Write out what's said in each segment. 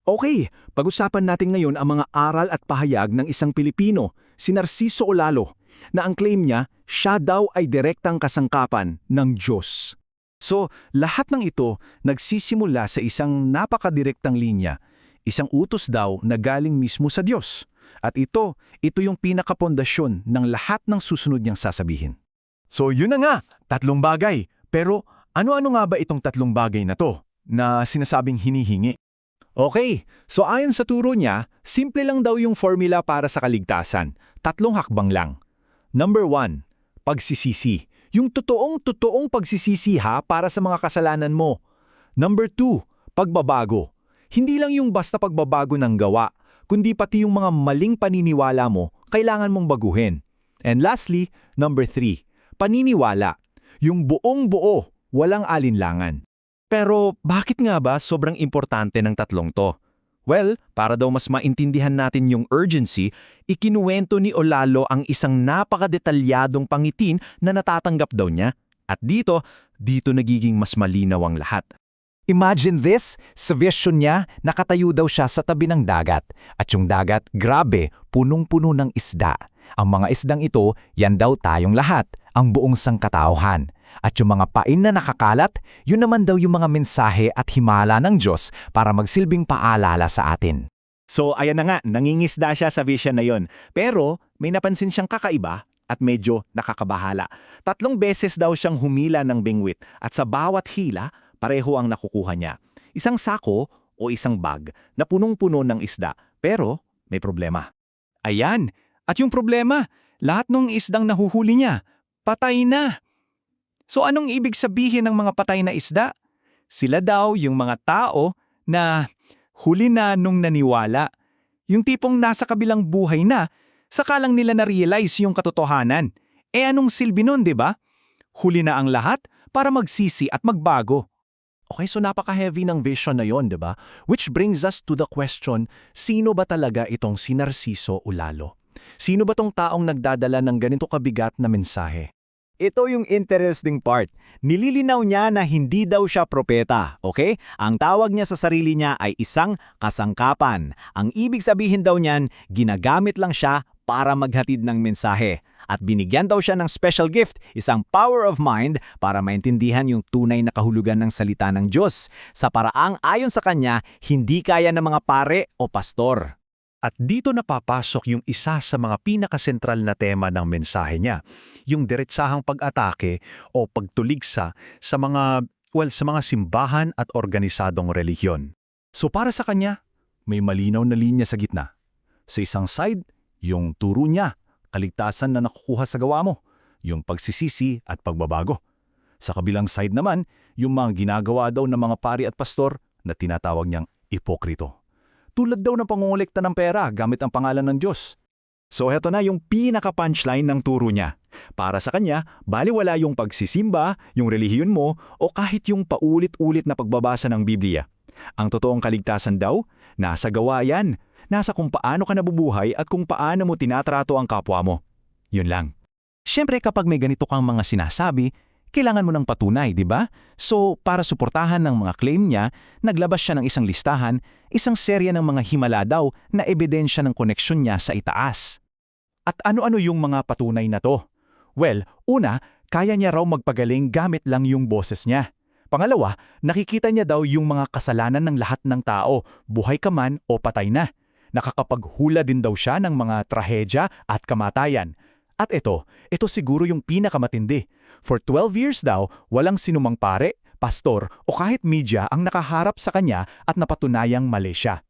Okay, pag-usapan natin ngayon ang mga aral at pahayag ng isang Pilipino, si Narciso Olalo, na ang claim niya, siya daw ay direktang kasangkapan ng Diyos. So, lahat ng ito nagsisimula sa isang napakadirektang linya, isang utos daw na galing mismo sa Diyos. At ito yung pinakapondasyon ng lahat ng susunod niyang sasabihin. So yun na nga, tatlong bagay. Pero ano-ano nga ba itong tatlong bagay na to na sinasabing hinihingi? Okay, so ayon sa turo niya, simple lang daw yung formula para sa kaligtasan. Tatlong hakbang lang. Number 1, pagsisisi. Yung totoong pagsisisi para sa mga kasalanan mo. Number 2, pagbabago. Hindi lang yung basta pagbabago ng gawa, kundi pati yung mga maling paniniwala mo, kailangan mong baguhin. And lastly, number 3, paniniwala. Yung buong buo, walang alinlangan. Pero bakit nga ba sobrang importante ng tatlong to? Well, para daw mas maintindihan natin yung urgency, ikinuwento ni Olalo ang isang napakadetalyadong pangitin na natatanggap daw niya. At dito nagiging mas malinaw ang lahat. Imagine this, sa vision niya, nakatayo daw siya sa tabi ng dagat. At yung dagat, grabe, punong-puno ng isda. Ang mga isdang ito, yan daw tayong lahat, ang buong sangkatauhan. At yung mga pain na nakakalat, yun naman daw yung mga mensahe at himala ng Diyos para magsilbing paalala sa atin. So ayan na nga, nangingisda siya sa vision na yon. Pero may napansin siyang kakaiba at medyo nakakabahala. 3 beses daw siyang humila ng bingwit at sa bawat hila, pareho ang nakukuha niya. Isang sako o isang bag na punong-puno ng isda. Pero may problema. Ayan, at yung problema, lahat ng isdang nahuhuli niya, patay na. So anong ibig sabihin ng mga patay na isda? Sila daw yung mga tao na huli na nung naniwala. Yung tipong nasa kabilang buhay na, saka lang nila na-realize yung katotohanan. Anong silbi nun, di ba? Huli na ang lahat para magsisi at magbago. Okay, so napaka-heavy ng vision na yon, di ba? Which brings us to the question, sino ba talaga itong si Narciso Olalo? Sino ba tong taong nagdadala ng ganito kabigat na mensahe? Ito yung interesting part. Nililinaw niya na hindi daw siya propeta, okay? Ang tawag niya sa sarili niya ay isang kasangkapan. Ang ibig sabihin daw niyan, ginagamit lang siya para maghatid ng mensahe. At binigyan daw siya ng special gift, isang power of mind para maintindihan yung tunay na kahulugan ng salita ng Diyos. Sa paraang ayon sa kanya, hindi kaya ng mga pare o pastor. At dito napapasok yung isa sa mga pinakasentral na tema ng mensahe niya, yung diretsahang pag-atake o pagtuligsa sa mga simbahan at organisadong relihiyon. So para sa kanya, may malinaw na linya sa gitna. Sa isang side, yung turo niya, kaligtasan na nakukuha sa gawa mo, yung pagsisisi at pagbabago. Sa kabilang side naman, yung mga ginagawa daw ng mga pari at pastor na tinatawag niyang ipokrito. Tulad daw ng pangungulekta ng pera gamit ang pangalan ng Diyos. So heto na yung pinaka-punchline ng turo niya. Para sa kanya, baliwala yung pagsisimba, yung relihiyon mo, o kahit yung paulit-ulit na pagbabasa ng Biblia. Ang totoong kaligtasan daw, nasa gawa yan. Nasa kung paano ka nabubuhay at kung paano mo tinatrato ang kapwa mo. Yun lang. Siyempre kapag may ganito kang mga sinasabi, kailangan mo ng patunay, di ba? So, para suportahan ng mga claim niya, naglabas siya ng isang listahan, isang serya ng mga himala daw na ebidensya ng koneksyon niya sa itaas. At ano-ano yung mga patunay na to? Well, una, kaya niya raw magpagaling gamit lang yung boses niya. Pangalawa, nakikita niya daw yung mga kasalanan ng lahat ng tao, buhay ka man o patay na. Nakakapaghula din daw siya ng mga trahedya at kamatayan. At ito siguro yung pinakamatindi. For 12 years daw, walang sinumang pare, pastor o kahit media ang nakaharap sa kanya at napatunayang mali siya.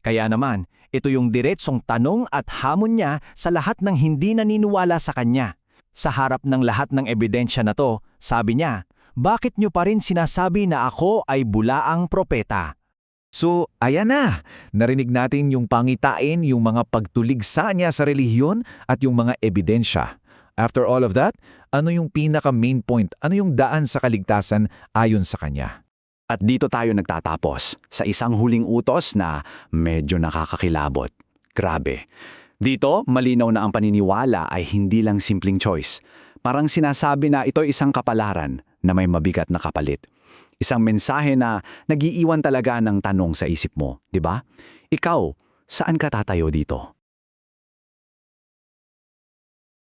Kaya naman, ito yung diretsong tanong at hamon niya sa lahat ng hindi naniniwala sa kanya. Sa harap ng lahat ng ebidensya na to, sabi niya, bakit niyo pa rin sinasabi na ako ay bulaang propeta? So, ayan na. Narinig natin yung pangitain, yung mga pagtuligsa niya sa relihiyon at yung mga ebidensya. After all of that, ano yung pinaka-main point? Ano yung daan sa kaligtasan ayon sa kanya? At dito tayo nagtatapos sa isang huling utos na medyo nakakakilabot. Grabe. Dito, malinaw na ang paniniwala ay hindi lang simpleng choice. Parang sinasabi na ito isang kapalaran na may mabigat na kapalit. Isang mensahe na nagiiwan talaga ng tanong sa isip mo, di ba? Ikaw, saan ka tatayo dito?